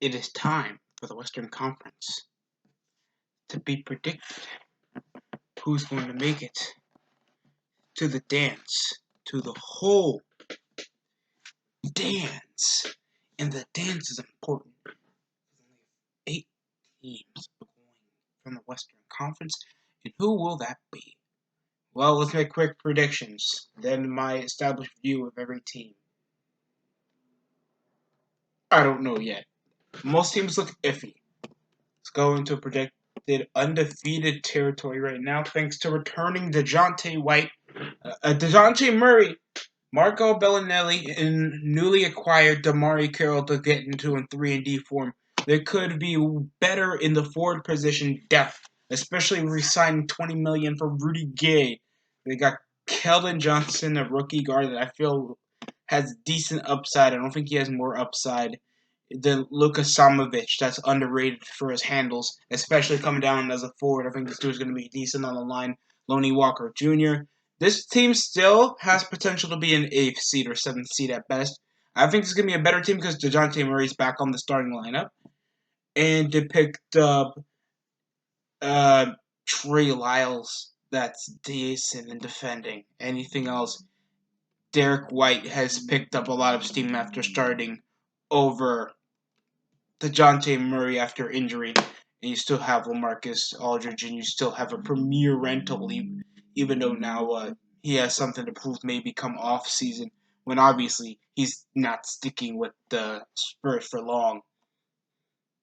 It is time for the Western Conference to be predicted. Who's going to make it to the dance, to the whole dance? And the dance is important. There's only 8 teams going from the Western Conference, and who will that be? Well, let's make quick predictions, then my established view of every team. I don't know yet. Most teams look iffy. Let's go into a predicted undefeated territory right now, thanks to returning DeJounte White, DeJounte Murray, Marco Bellinelli, and newly acquired Damari Carroll to get into a 3-and-D form. They could be better in the forward position depth, especially re-signing $20 million for Rudy Gay. They got Keldon Johnson, a rookie guard that I feel has decent upside. I don't think he has more upside than Luka Samovic. That's underrated for his handles, especially coming down as a forward. I think this dude's going to be decent on the line. Lonnie Walker Jr. This team still has potential to be an 8th seed or 7th seed at best. I think it's going to be a better team because DeJounte Murray's back on the starting lineup. And they picked up Trey Lyles. That's decent in defending. Anything else? Derek White has picked up a lot of steam after starting over DeJounte Murray after injury. And you still have LaMarcus Aldridge, and you still have a premier rental, even though now he has something to prove maybe come off season, when obviously he's not sticking with the Spurs for long.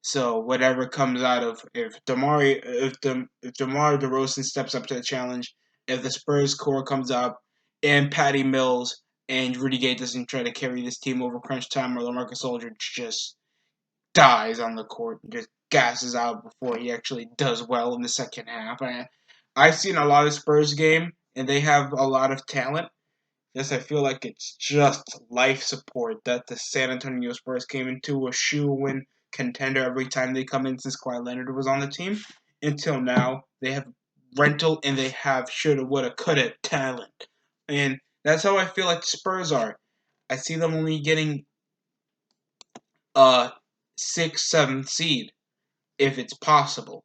So whatever comes out of if DeMar DeRozan steps up to the challenge, if the Spurs core comes up, and Patty Mills and Rudy Gay doesn't try to carry this team over crunch time, or LaMarcus Aldridge just dies on the court and just gasses out before he actually does well in the second half. I've seen a lot of Spurs game, and they have a lot of talent. Yes, I feel like it's just life support that the San Antonio Spurs came into a shoe-in contender every time they come in since Kawhi Leonard was on the team. Until now, they have rental and they have shoulda, woulda, coulda talent. And that's how I feel like the Spurs are. I see them only getting a 6th, 7th seed, if it's possible.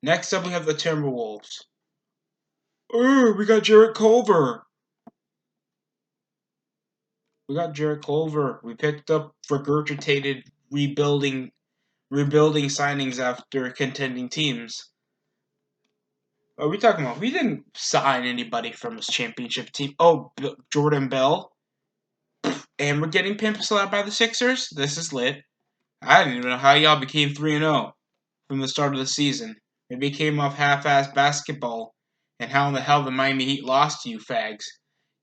Next up, we have the Timberwolves. We got Jarrett Culver. We picked up regurgitated rebuilding signings after contending teams. What are we talking about? We didn't sign anybody from his championship team. Oh, Jordan Bell. And we're getting pimped out by the Sixers? This is lit. I didn't even know how y'all became 3-0 from the start of the season. Maybe it came off half-assed basketball. And how in the hell the Miami Heat lost to you fags?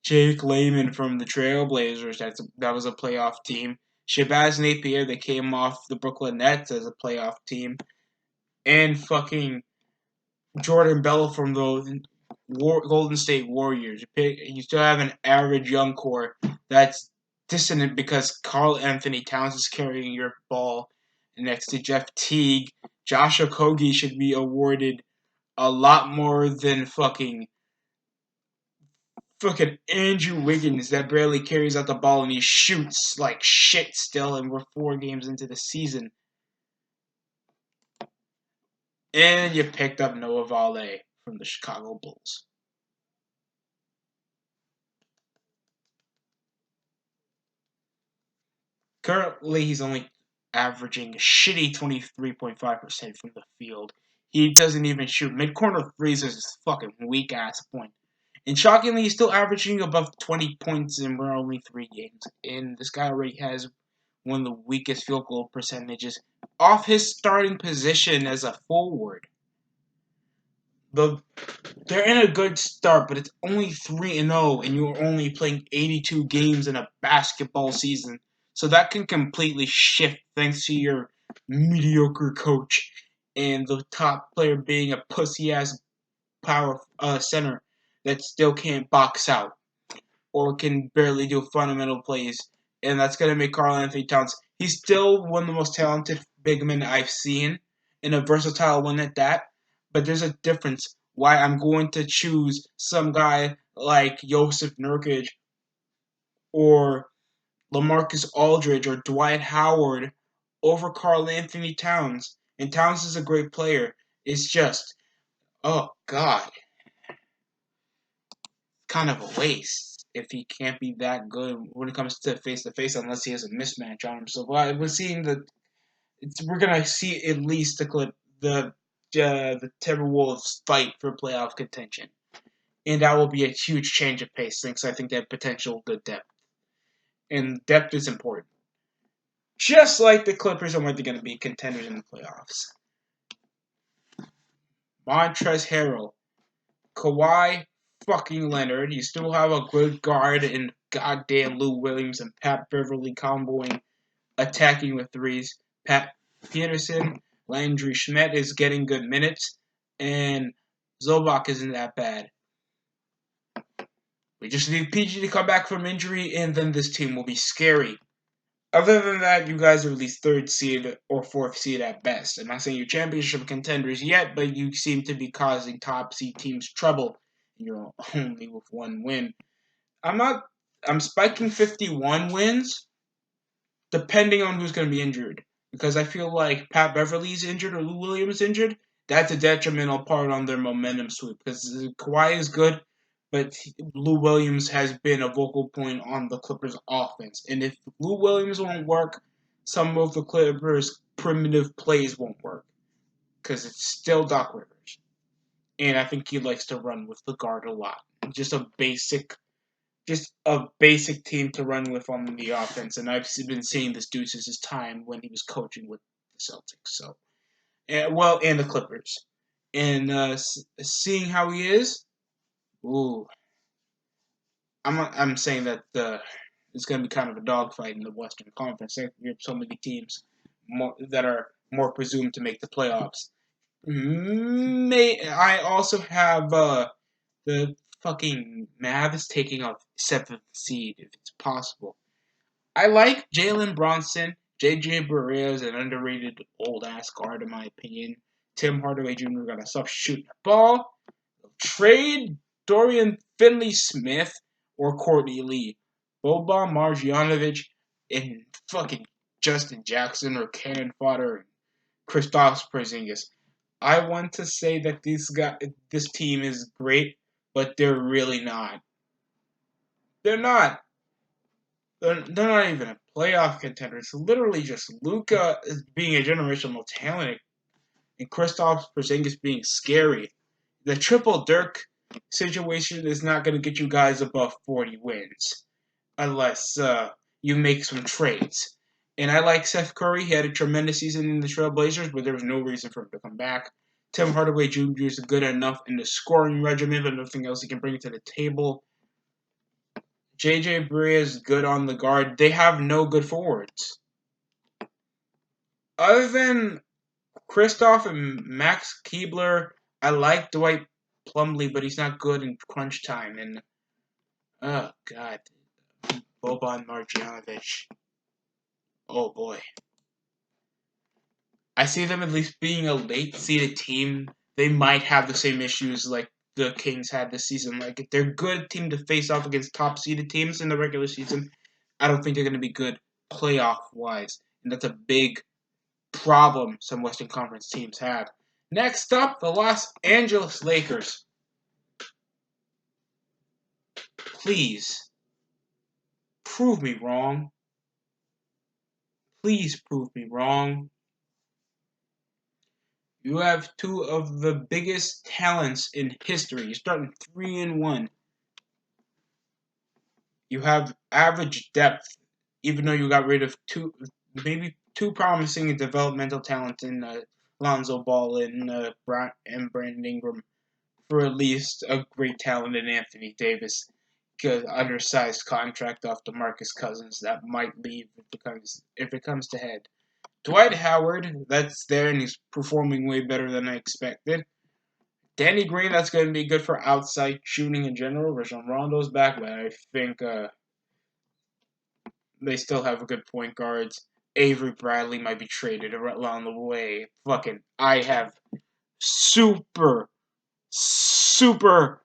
Jake Layman from the Trailblazers, that was a playoff team. Shabazz Napier, that came off the Brooklyn Nets as a playoff team. And fucking Jordan Bell from the Golden State Warriors. You still have an average young core that's dissonant because Karl Anthony Towns is carrying your ball next to Jeff Teague. Josh Okogie should be awarded a lot more than fucking Andrew Wiggins that barely carries out the ball and he shoots like shit still, and we're 4 games into the season. And you picked up Noah Vale from the Chicago Bulls. Currently, he's only averaging a shitty 23.5% from the field. He doesn't even shoot. Mid-corner threes is his fucking weak-ass point. And shockingly, he's still averaging above 20 points, and we're only 3 games. And this guy already has one of the weakest field goal percentages off his starting position as a forward. They're in a good start, but it's only 3-0, and you're only playing 82 games in a basketball season. So that can completely shift thanks to your mediocre coach and the top player being a pussy-ass power center that still can't box out or can barely do fundamental plays. And that's going to make Karl Anthony Towns. He's still one of the most talented big men I've seen, and a versatile one at that. But there's a difference why I'm going to choose some guy like Josef Nurkic or LaMarcus Aldridge or Dwight Howard over Karl Anthony Towns. And Towns is a great player. It's just, oh God, kind of a waste if he can't be that good when it comes to face unless he has a mismatch on him. So we're seeing we're gonna see at least the Timberwolves fight for playoff contention, and that will be a huge change of pace. Since I think they have potential good depth, and depth is important. Just like the Clippers are going to be contenders in the playoffs. Montrezl Harrell, Kawhi fucking Leonard. You still have a good guard in goddamn Lou Williams and Pat Beverly comboing, attacking with threes. Pat Peterson, Landry Schmidt is getting good minutes, and Zobak isn't that bad. We just need PG to come back from injury, and then this team will be scary. Other than that, you guys are at least third seed or fourth seed at best. I'm not saying you're championship contenders yet, but you seem to be causing top seed teams trouble. You're only with one win. I'm spiking 51 wins, depending on who's going to be injured. Because I feel like Pat Beverly's injured or Lou Williams injured, that's a detrimental part on their momentum sweep. Because Kawhi is good, but Lou Williams has been a vocal point on the Clippers' offense. And if Lou Williams won't work, some of the Clippers' primitive plays won't work. Because it's still Doc Rivers. And I think he likes to run with the guard a lot. Just a basic team to run with on the offense, and I've been seeing this dude since his time when he was coaching with the Celtics. So, and the Clippers, and seeing how he is, ooh, I'm saying that it's going to be kind of a dogfight in the Western Conference. We have so many teams that are more presumed to make the playoffs. I also have the fucking Mavs taking a seventh seed if it's possible. I like Jalen Bronson. JJ Barea is an underrated old ass guard in my opinion. Tim Hardaway Jr. gotta stop shooting the ball. Trade Dorian Finley-Smith or Courtney Lee. Boban Marjanovic and fucking Justin Jackson or Cannon Fodder and Kristaps Porzingis. I want to say that this team is great, but they're really not. They're not. They're not even a playoff contender. It's literally just Luka as being a generational talent and Kristaps Porzingis being scary. The triple Dirk situation is not going to get you guys above 40 wins unless you make some trades. And I like Seth Curry. He had a tremendous season in the Trailblazers, but there was no reason for him to come back. Tim Hardaway Jr. is good enough in the scoring regimen, but nothing else he can bring to the table. JJ Barea is good on the guard. They have no good forwards. Other than Kristoff and Max Keebler, I like Dwight Plumlee, but he's not good in crunch time. And, oh, God. Boban Marjanovic. Oh, boy. I see them at least being a late-seeded team. They might have the same issues like the Kings had this season. Like, if they're a good team to face off against top-seeded teams in the regular season, I don't think they're going to be good playoff-wise. And that's a big problem some Western Conference teams have. Next up, the Los Angeles Lakers. Please, prove me wrong. Please prove me wrong. You have two of the biggest talents in history. You're starting 3-1. You have average depth, even though you got rid of maybe two promising developmental talents in Lonzo Ball and Brandon Ingram, for at least a great talent in Anthony Davis. Good undersized contract off DeMarcus Cousins that might leave if it comes to head. Dwight Howard, that's there and he's performing way better than I expected. Danny Green, that's going to be good for outside shooting in general. Rajon Rondo's back, but I think they still have good point guards. Avery Bradley might be traded along the way. Fucking, I have super, super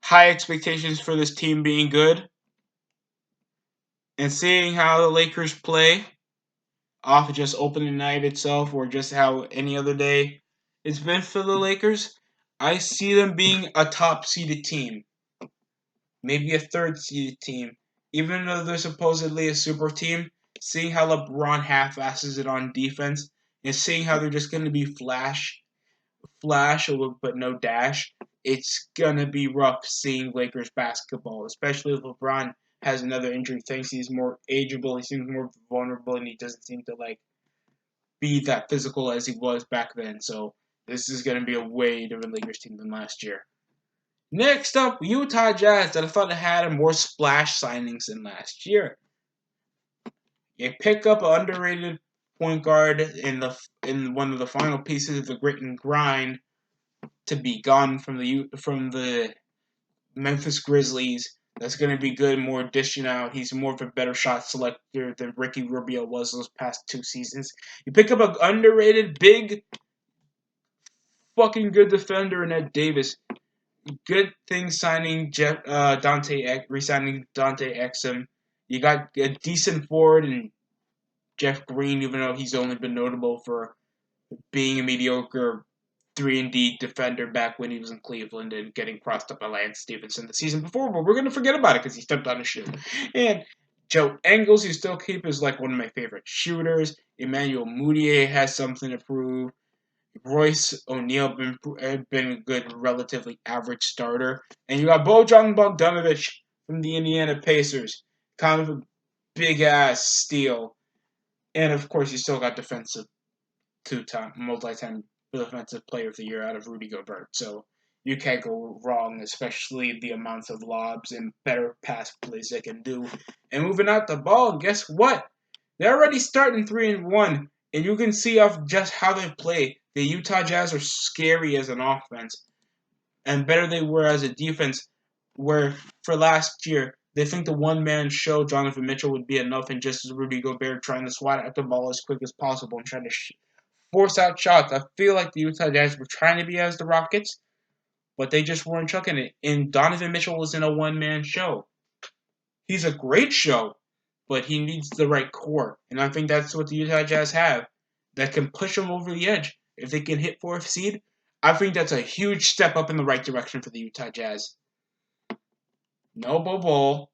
high expectations for this team being good. And seeing how the Lakers play off of just opening night itself, or just how any other day it's been for the Lakers, I see them being a top seeded team, maybe a third seeded team, even though they're supposedly a super team. Seeing how LeBron half-asses it on defense, and seeing how they're just going to be flash, but no dash. It's gonna be rough seeing Lakers basketball, especially if LeBron has another injury. Thinks he's more ageable, he seems more vulnerable, and he doesn't seem to be that physical as he was back then. So this is gonna be a way different Lakers team than last year. Next up, Utah Jazz that I thought had more splash signings than last year. You pick up an underrated point guard in one of the final pieces of the grit and grind to be gone from the Memphis Grizzlies. That's going to be good, more dishing out. He's more of a better shot selector than Ricky Rubio was those past 2 seasons. You pick up an underrated, big, fucking good defender in Ed Davis. Good thing signing re-signing Dante Exum. You got a decent forward in Jeff Green, even though he's only been notable for being a mediocre 3-and-D defender back when he was in Cleveland and getting crossed up by Lance Stevenson the season before, but we're going to forget about it because he stepped on his shoe. And Joe Engles, you still keep, is like one of my favorite shooters. Emmanuel Mudiay has something to prove. Royce O'Neal been a good, relatively average starter. And you got Bojan Bogdanovic from the Indiana Pacers. Kind of a big-ass steal. And, of course, you still got defensive two-time, multi-time defensive player of the year out of Rudy Gobert. So you can't go wrong, especially the amounts of lobs and better pass plays they can do. And moving out the ball, and guess what? They're already starting 3-1, and you can see off just how they play. The Utah Jazz are scary as an offense, and better they were as a defense. Where for last year, they think the one-man show Jonathan Mitchell would be enough, and just as Rudy Gobert trying to swat at the ball as quick as possible and trying to force out shots. I feel like the Utah Jazz were trying to be as the Rockets, but they just weren't chucking it. And Donovan Mitchell was in a one-man show. He's a great show, but he needs the right core. And I think that's what the Utah Jazz have that can push them over the edge. If they can hit fourth seed, I think that's a huge step up in the right direction for the Utah Jazz. No Bowl.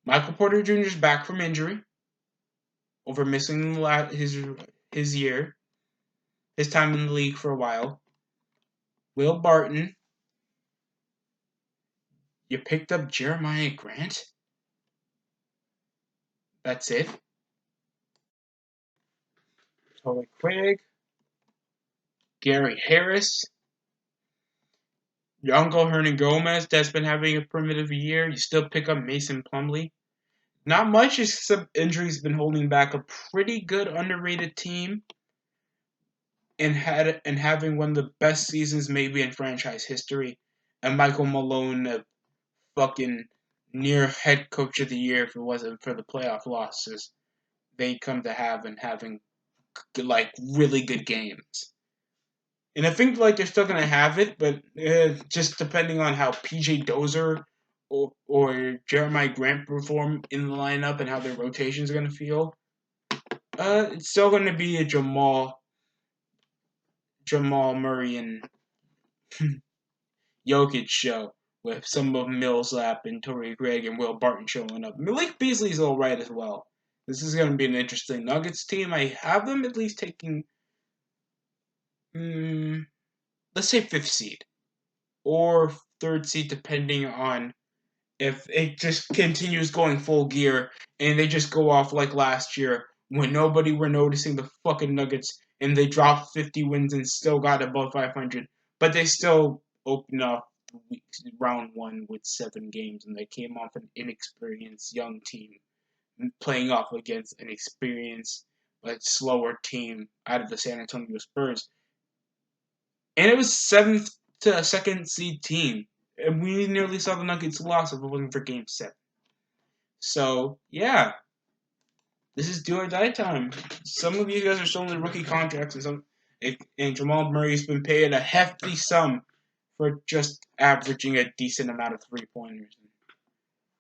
Michael Porter Jr. is back from injury over missing his year, his time in the league for a while. Will Barton. You picked up Jeremiah Grant? That's it? Torrey Craig, Gary Harris, Yango Hernangomez that's been having a primitive year. You still pick up Mason Plumlee. Not much, except injuries been holding back a pretty good underrated team and having one of the best seasons maybe in franchise history. And Michael Malone, a fucking near head coach of the year if it wasn't for the playoff losses they come to have and having like really good games. And I think like they're still gonna have it, but just depending on how PJ Dozier or Jeremiah Grant perform in the lineup and how their rotations are gonna feel, it's still gonna be a Jamal Murray and Jokic show with some of Millsap and Torrey Craig and Will Barton showing up. Malik Beasley's all right as well. This is gonna be an interesting Nuggets team. I have them at least taking, let's say fifth seed or third seed, depending on if it just continues going full gear and they just go off like last year when nobody were noticing the fucking Nuggets and they dropped 50 wins and still got above 500, but they still opened up round one with 7 games and they came off an inexperienced young team playing off against an experienced but slower team out of the San Antonio Spurs. And it was 7th to a second seed team. And we nearly saw the Nuggets lost if it wasn't for Game 7. So, yeah. This is do or die time. Some of you guys are still in the rookie contracts, and Jamal Murray's been paid a hefty sum for just averaging a decent amount of 3-pointers.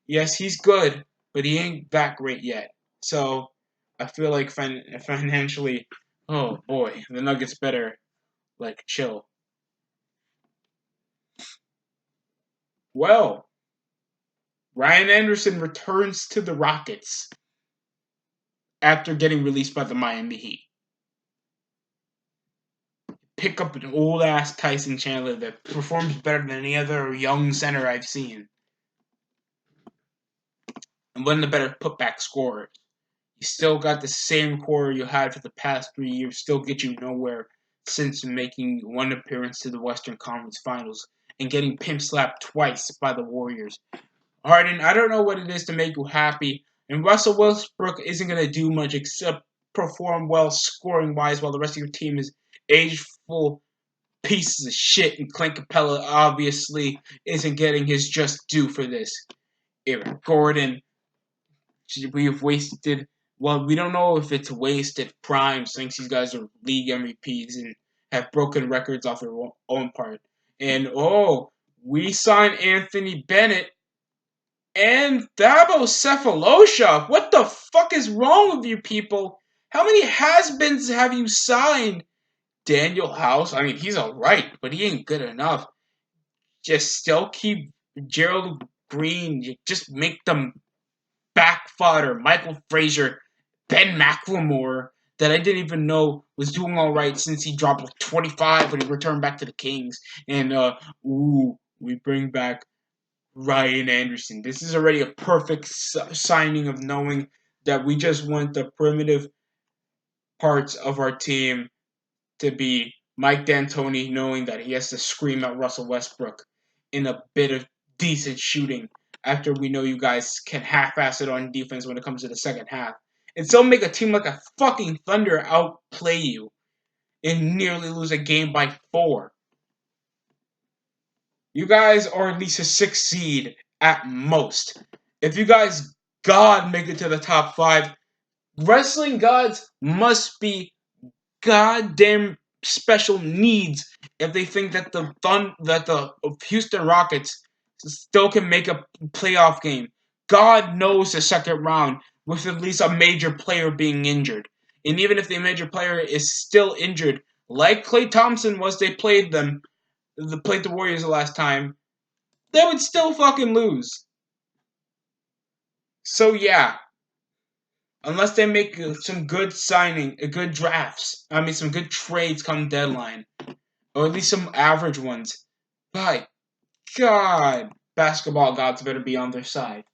Yes, he's good, but he ain't that great yet. So I feel like financially, oh boy, the Nuggets better like chill. Well, Ryan Anderson returns to the Rockets after getting released by the Miami Heat. Pick up an old ass Tyson Chandler that performs better than any other young center I've seen. And one of the better putback scorers. You still got the same core you had for the past 3 years, still get you nowhere since making one appearance to the Western Conference Finals and getting pimp slapped twice by the Warriors. Harden, I don't know what it is to make you happy, and Russell Westbrook isn't going to do much except perform well scoring wise while the rest of your team is ageful pieces of shit, and Clint Capella obviously isn't getting his just due for this. Eric Gordon, we've wasted. Well, we don't know if it's wasted prime since these guys are league MVPs and have broken records off their own part. And we signed Anthony Bennett and Thabo Cephalosha. What the fuck is wrong with you people? How many has-beens have you signed? Daniel House, I mean, he's alright, but he ain't good enough. Just still keep Gerald Green. Just make them back fodder. Michael Frazier, Ben McLemore, that I didn't even know was doing alright since he dropped like 25 when he returned back to the Kings. And, we bring back Ryan Anderson. This is already a perfect signing of knowing that we just want the primitive parts of our team to be Mike D'Antoni, knowing that he has to scream at Russell Westbrook in a bit of decent shooting after we know you guys can half-ass it on defense when it comes to the second half. And still make a team like a fucking Thunder outplay you and nearly lose a game by 4. You guys are at least a 6 seed at most. If you guys God make it to the top 5, wrestling gods must be goddamn special needs if they think that the Houston Rockets still can make a playoff game. God knows the second round with at least a major player being injured. And even if the major player is still injured, like Klay Thompson was, they played the Warriors the last time, they would still fucking lose. So yeah, unless they make some good good drafts, some good trades come deadline, or at least some average ones. By God, basketball gods better be on their side.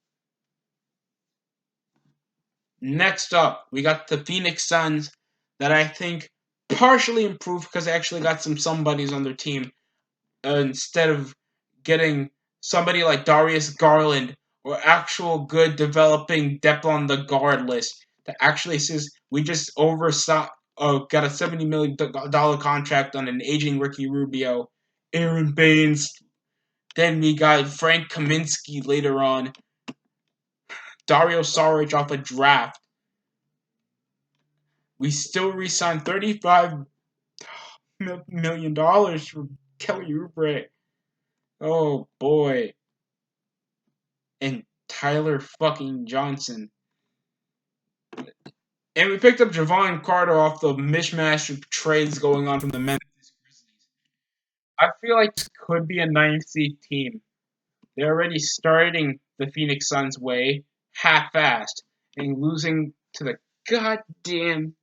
Next up, we got the Phoenix Suns that I think partially improved because they actually got some somebodies on their team instead of getting somebody like Darius Garland or actual good developing depth on the guard list that actually says we just got a $70 million contract on an aging Ricky Rubio, Aaron Baines. Then we got Frank Kaminsky later on, Dario Saric off a draft. We still re-signed $35 million for Kelly Oubre. Oh boy. And Tyler fucking Johnson. And we picked up Javon Carter off the mishmash of trades going on from the Memphis Grizzlies. I feel like this could be a 9th seed team. They're already starting the Phoenix Suns way, half-assed, and losing to the goddamn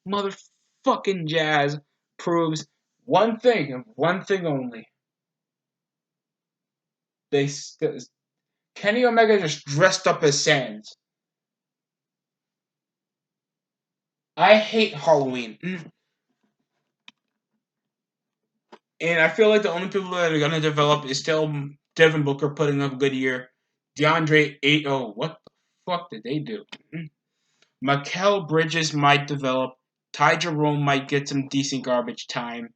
motherfucking Jazz proves one thing and one thing only. Kenny Omega just dressed up as Sans. I hate Halloween. And I feel like the only people that are going to develop is still Devin Booker putting up a good year. DeAndre what the fuck did they do? Mikal Bridges might develop. Ty Jerome might get some decent garbage time.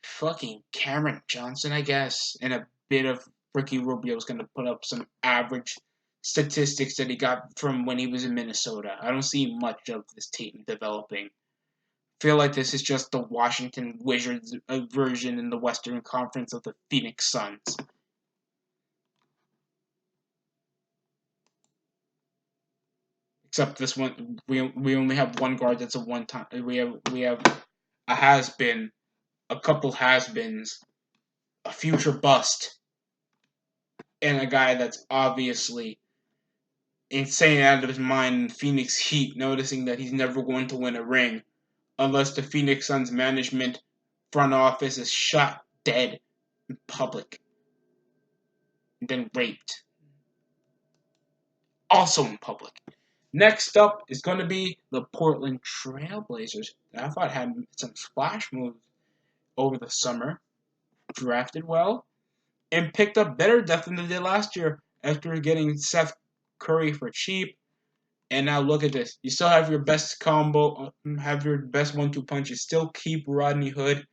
Fucking Cameron Johnson, I guess. And a bit of Ricky Rubio is going to put up some average statistics that he got from when he was in Minnesota. I don't see much of this team developing. Feel like this is just the Washington Wizards version in the Western Conference of the Phoenix Suns. Except this one, we only have one guard that's a one time. We have a has been, a couple has beens, a future bust, and a guy that's obviously insane out of his mind in Phoenix Heat, noticing that he's never going to win a ring unless the Phoenix Suns management front office is shot dead in public and then raped. Also in public. Next up is going to be the Portland Trailblazers. I thought had some splash moves over the summer, drafted well, and picked up better depth than they did last year after getting Seth Curry for cheap. And now look at this. You still have your best combo, have your best 1-2 punch. You still keep Rodney Hood.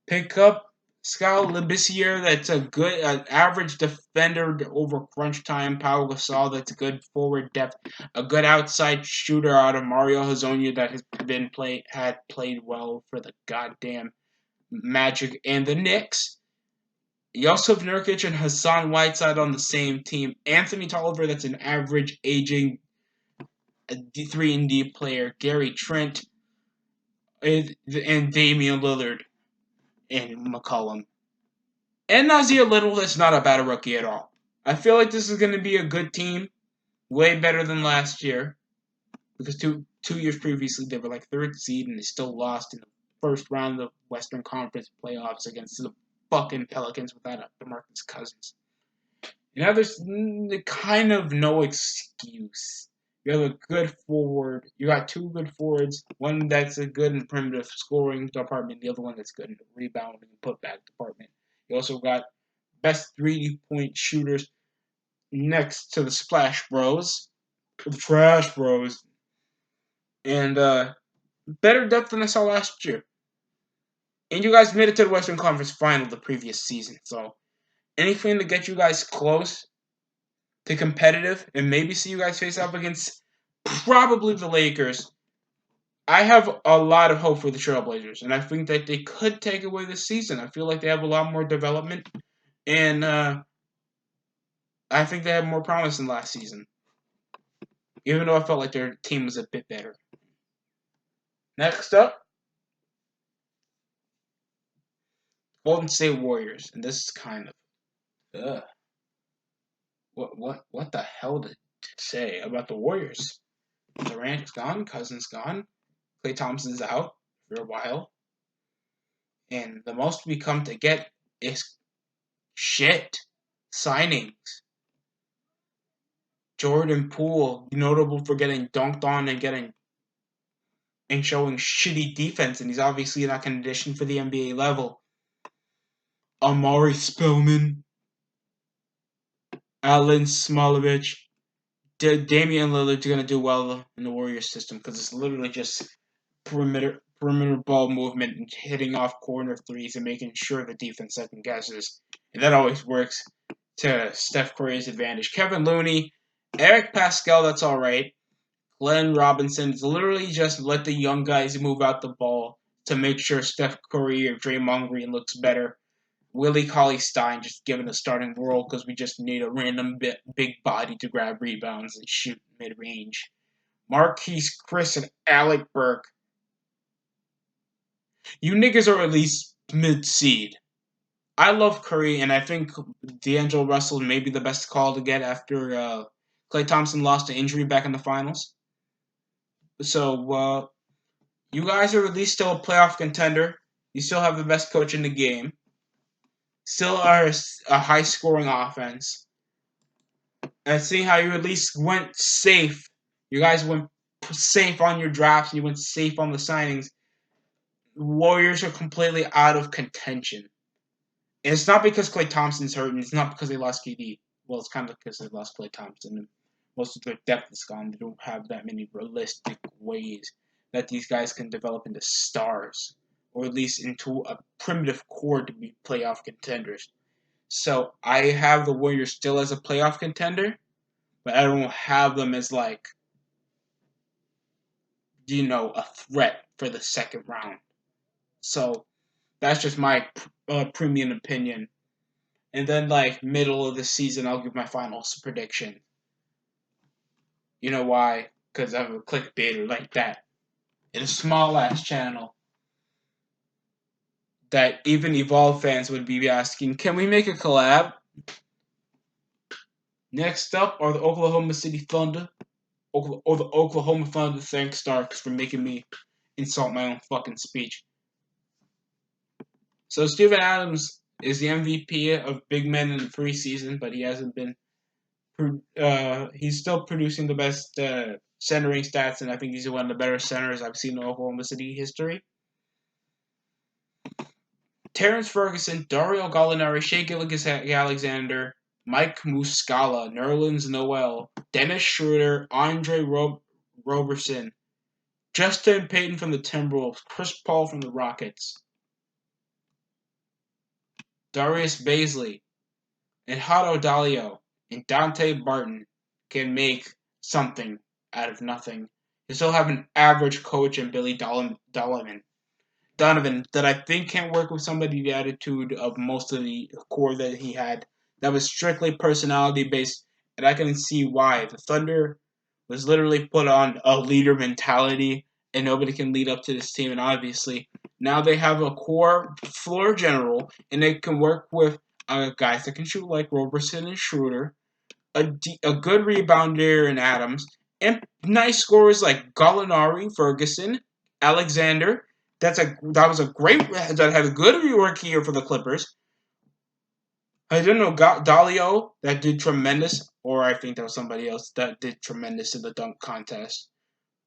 Pick up Skal Labissiere, that's a good average defender over crunch time. Pau Gasol, that's good forward depth. A good outside shooter out of Mario Hezonja that had played well for the goddamn Magic and the Knicks. You also have Nurkic and Hassan Whiteside on the same team. Anthony Tolliver, that's an average aging 3-and-D player. Gary Trent and Damian Lillard and McCollum. And Nazir Little, that's not a bad rookie at all. I feel like this is going to be a good team. Way better than last year. Because two years previously, they were like third seed and they still lost in the first round of the Western Conference playoffs against the fucking Pelicans without DeMarcus Cousins. Now there's kind of no excuse. You have a good forward. You got two good forwards. One that's a good in primitive scoring department. The other one that's good in the rebounding and putback department. You also got best 3-point shooters next to the Splash Bros, the Trash Bros, and better depth than I saw last year. And you guys made it to the Western Conference Final the previous season, so anything to get you guys close to competitive and maybe see you guys face off against probably the Lakers. I have a lot of hope for the Trailblazers, and I think that they could take away this season. I feel like they have a lot more development, and I think they have more promise than last season. Even though I felt like their team was a bit better. Next up, Golden State Warriors, and this is kind of, what the hell to say about the Warriors? Durant's gone, Cousins gone, Klay Thompson's out for a while, and the most we come to get is shit signings. Jordan Poole, notable for getting dunked on and showing shitty defense, and he's obviously not conditioned for the NBA level. Amari Spellman, Alan Smolovich, Damian Lillard's going to do well in the Warriors system because it's literally just perimeter ball movement and hitting off corner threes and making sure the defense second guesses. And that always works to Steph Curry's advantage. Kevin Looney, Eric Pascal, that's all right. Glenn Robinson, it's literally just let the young guys move out the ball to make sure Steph Curry or Draymond Green looks better. Willie Cauley-Stein just given a starting role because we just need a random big body to grab rebounds and shoot mid-range. Marquise Chris and Alec Burke. You niggas are at least mid-seed. I love Curry, and I think D'Angelo Russell may be the best call to get after Klay Thompson lost to injury back in the finals. So, you guys are at least still a playoff contender. You still have the best coach in the game. Still are a high-scoring offense. And seeing how you at least went safe. You guys went safe on your drafts, and you went safe on the signings. Warriors are completely out of contention. And it's not because Klay Thompson's hurt, and it's not because they lost KD. Well, it's kind of because they lost Klay Thompson, and most of their depth is gone. They don't have that many realistic ways that these guys can develop into stars, or at least into a primitive core to be playoff contenders. So I have the Warriors still as a playoff contender, but I don't have them as like a threat for the second round. So that's just my premium opinion. And then like middle of the season, I'll give my finals prediction. You know why? Because I'm a clickbaiter like that. In a small ass channel that even Evolve fans would be asking, can we make a collab? Next up are the Oklahoma City Thunder. Or the Oklahoma Thunder. Thanks, Starks, for making me insult my own fucking speech. So Steven Adams is the MVP of big men in the preseason, but he hasn't been. He's still producing the best centering stats, and I think he's one of the better centers I've seen in Oklahoma City history. Terrence Ferguson, Dario Gallinari, Shea Gilgeous-Alexander, Mike Muscala, Nerlens Noel, Dennis Schroeder, Andre Roberson, Justin Payton from the Timberwolves, Chris Paul from the Rockets, Darius Baisley, and Hato Dalio and Dante Barton can make something out of nothing. You still have an average coach in Billy Donovan that I think can't work with somebody the attitude of most of the core that he had. That was strictly personality based, and I can see why. The Thunder was literally put on a leader mentality, and nobody can lead up to this team. And obviously, now they have a core floor general, and they can work with guys that can shoot like Roberson and Schroeder, a good rebounder in Adams, and nice scorers like Gallinari, Ferguson, Alexander. That was a great that had a good rookie year for the Clippers. I didn't know Dalio that did tremendous, or I think that was somebody else that did tremendous in the dunk contest.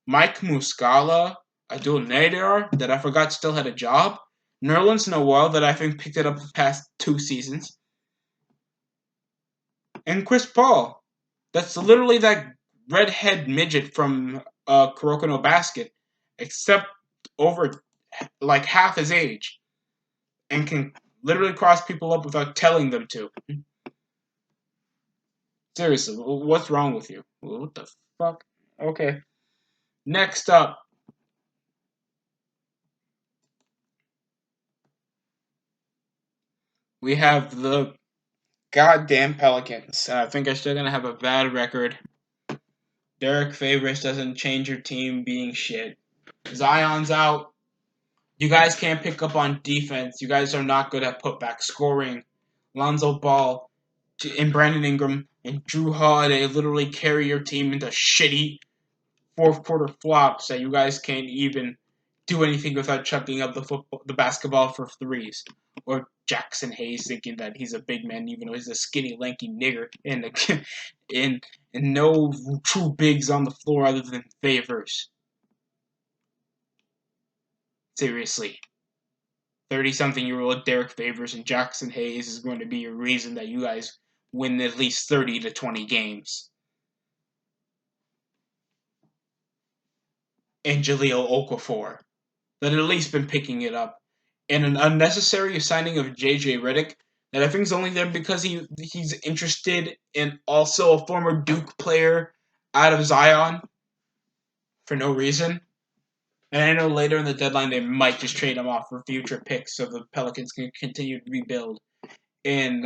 Mike Muscala, Abdul Nader that I forgot still had a job. Nerlens Noel that I think picked it up the past 2 seasons. And Chris Paul. That's literally that redhead midget from Kuroko no Basket, except over like half his age, and can literally cross people up without telling them to. Seriously, what's wrong with you? What the fuck? Okay. Next up, we have the goddamn Pelicans. I think they're still gonna have a bad record. Derek Favors doesn't change your team being shit. Zion's out. You guys can't pick up on defense. You guys are not good at putback scoring. Lonzo Ball and Brandon Ingram and Drew Holiday literally carry your team into shitty fourth quarter flops that you guys can't even do anything without chucking up the basketball for threes. Or Jackson Hayes thinking that he's a big man even though he's a skinny, lanky nigger and no true bigs on the floor other than Favors. Seriously. 30-something-year-old Derek Favors and Jackson Hayes is going to be a reason that you guys win at least 30 to 20 games. And Jahlil Okafor that had at least been picking it up. And an unnecessary signing of JJ Redick that I think is only there because he's interested in also a former Duke player out of Zion for no reason. And I know later in the deadline they might just trade him off for future picks so the Pelicans can continue to rebuild. And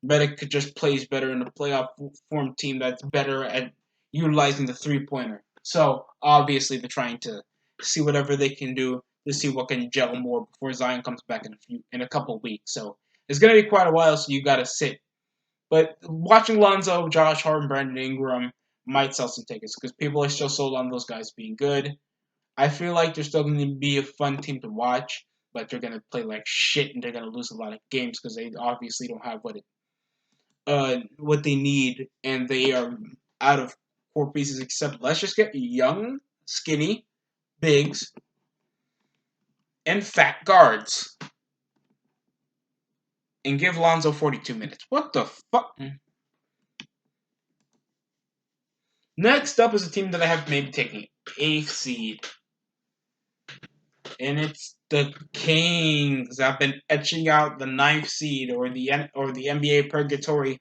Redick could just plays better in a playoff form team that's better at utilizing the three-pointer. So obviously they're trying to see whatever they can do to see what can gel more before Zion comes back in a couple weeks. So it's gonna be quite a while, so you gotta sit. But watching Lonzo, Josh Hart, and Brandon Ingram might sell some tickets because people are still sold on those guys being good. I feel like they're still going to be a fun team to watch, but they're going to play like shit and they're going to lose a lot of games because they obviously don't have what they need, and they are out of core pieces. Except let's just get young, skinny, bigs, and fat guards, and give Lonzo 42 minutes. What the fuck? Next up is a team that I have maybe taking 8th seed. And it's the Kings. I've been etching out the 9th seed or the NBA purgatory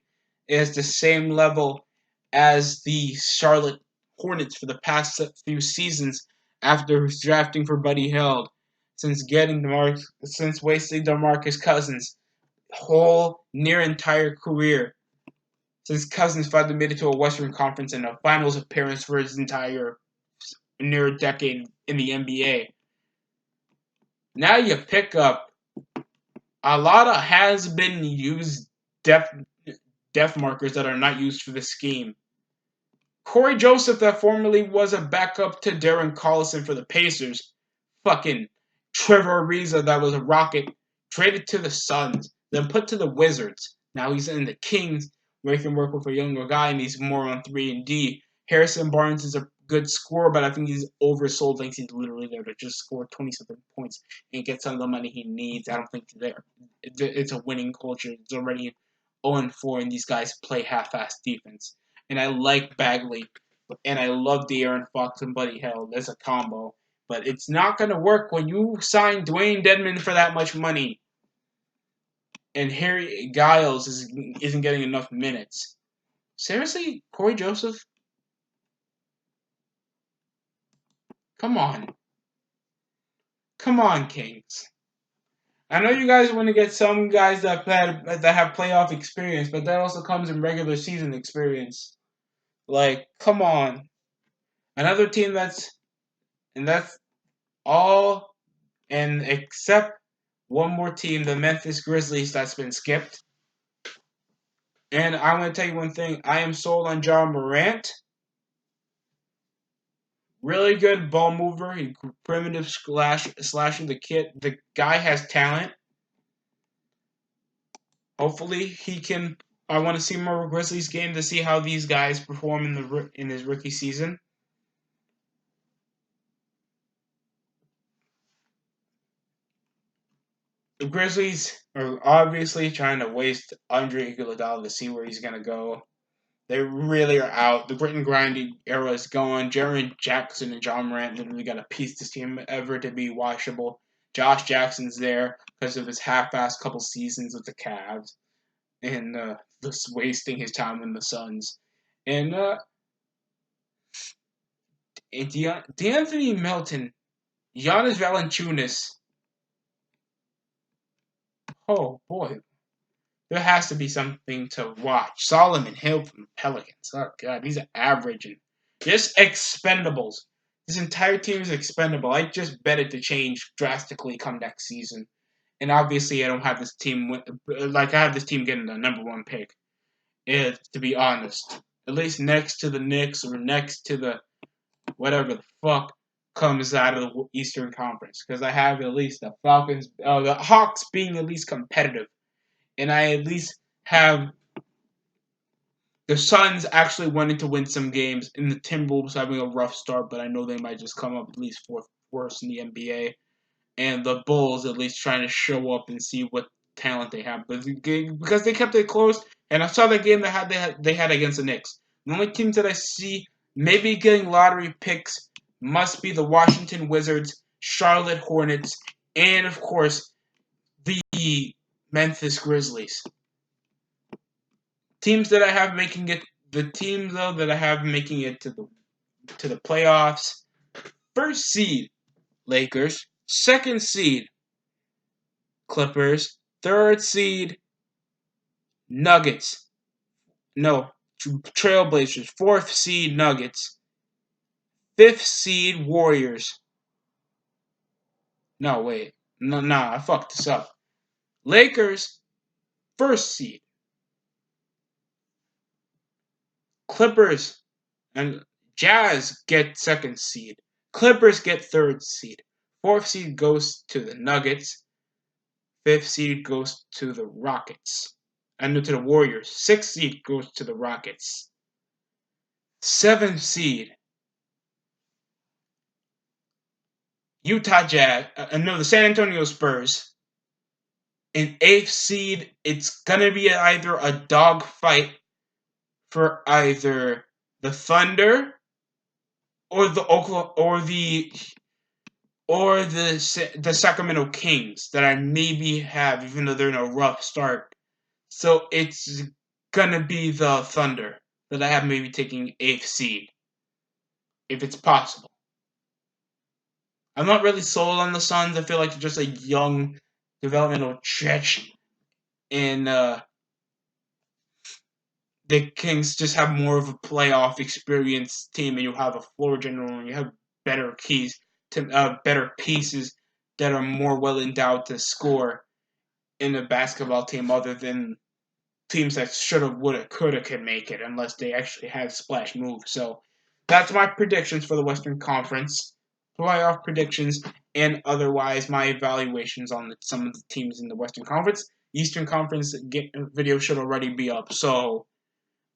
as the same level as the Charlotte Hornets for the past few seasons after drafting for Buddy Hield, since wasting DeMarcus Cousins' whole near entire career, since Cousins finally made it to a Western Conference and a Finals appearance for his entire near decade in the NBA. Now you pick up a lot of has been used depth markers that are not used for this scheme. Corey Joseph, that formerly was a backup to Darren Collison for the Pacers. Fucking Trevor Ariza, that was a Rocket, traded to the Suns, then put to the Wizards. Now he's in the Kings, where he can work with a younger guy, and he's more on 3 and D. Harrison Barnes is a good scorer, but I think he's oversold. I think he's literally there to just score 27 points and get some of the money he needs. I don't think there. It's a winning culture. It's already 0-4, and these guys play half-assed defense. And I like Bagley, and I love De'Aaron Fox and Buddy Hield as a combo. But it's not going to work when you sign Dwayne Dedmon for that much money, and Harry Giles isn't getting enough minutes. Seriously, Corey Joseph? Come on. Come on, Kings. I know you guys want to get some guys that have playoff experience, but that also comes in regular season experience. Like, come on. Another team that's all, and except one more team, the Memphis Grizzlies, that's been skipped. And I'm going to tell you one thing. I am sold on Ja Morant. Really good ball mover. He primitive slashing the kid. The guy has talent. Hopefully he can. I want to see more Grizzlies game to see how these guys perform in his rookie season. The Grizzlies are obviously trying to waste Andre Iguodala to see where he's going to go. They really are out. The grit and grinding era is gone. Jaren Jackson and John Morant literally got to piece this team ever to be watchable. Josh Jackson's there because of his half-assed couple seasons with the Cavs and just wasting his time in the Suns. And D'Anthony Melton, Giannis Valanciunas. Oh boy, there has to be something to watch. Solomon Hill from the Pelicans. Oh god, he's averaging. Just expendables. This entire team is expendable. I just bet it to change drastically come next season. And obviously, I don't have this team I have this team getting the number one pick. To be honest, at least next to the Knicks or next to the whatever the fuck comes out of the Eastern Conference, because I have at least the Falcons, the Hawks being at least competitive, and I at least have the Suns actually wanting to win some games, and the Timberwolves having a rough start, but I know they might just come up at least fourth worst in the NBA. And the Bulls at least trying to show up and see what talent they have, but because they kept it close, and I saw that game they had against the Knicks. The only teams that I see maybe getting lottery picks must be the Washington Wizards, Charlotte Hornets, and of course the Memphis Grizzlies. Teams that I have making it, the teams though that I have making it to the playoffs. First seed, Lakers. Second seed, Clippers. Third seed, Nuggets. No, Trailblazers. Fourth seed, Nuggets. Fifth seed, Warriors. No, wait. No, I fucked this up. Lakers, first seed. Clippers and Jazz get second seed. Clippers get third seed. Fourth seed goes to the Nuggets. Fifth seed goes to the Rockets. And to the Warriors. Sixth seed goes to the Rockets. Seventh seed, Utah Jazz. No, the San Antonio Spurs. In eighth seed, it's gonna be either a dog fight for either the Thunder or the Oklahoma or the Sacramento Kings that I maybe have, even though they're in a rough start. So it's gonna be the Thunder that I have maybe taking eighth seed, if it's possible. I'm not really sold on the Suns. I feel like they're just a young developmental stretch, and the Kings just have more of a playoff experience team, and you have a floor general, and you have better pieces that are more well endowed to score in a basketball team, other than teams that shoulda, woulda, coulda can make it, unless they actually have splash moves. So that's my predictions for the Western Conference playoff predictions, and otherwise my evaluations on some of the teams in the Western Conference. Eastern Conference video should already be up. So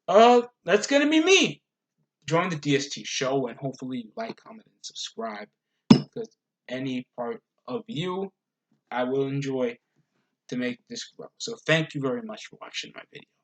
that's gonna be me. Join the DST show, and hopefully you like, comment, and subscribe, because any part of you I will enjoy to make this grow. So thank you very much for watching my video.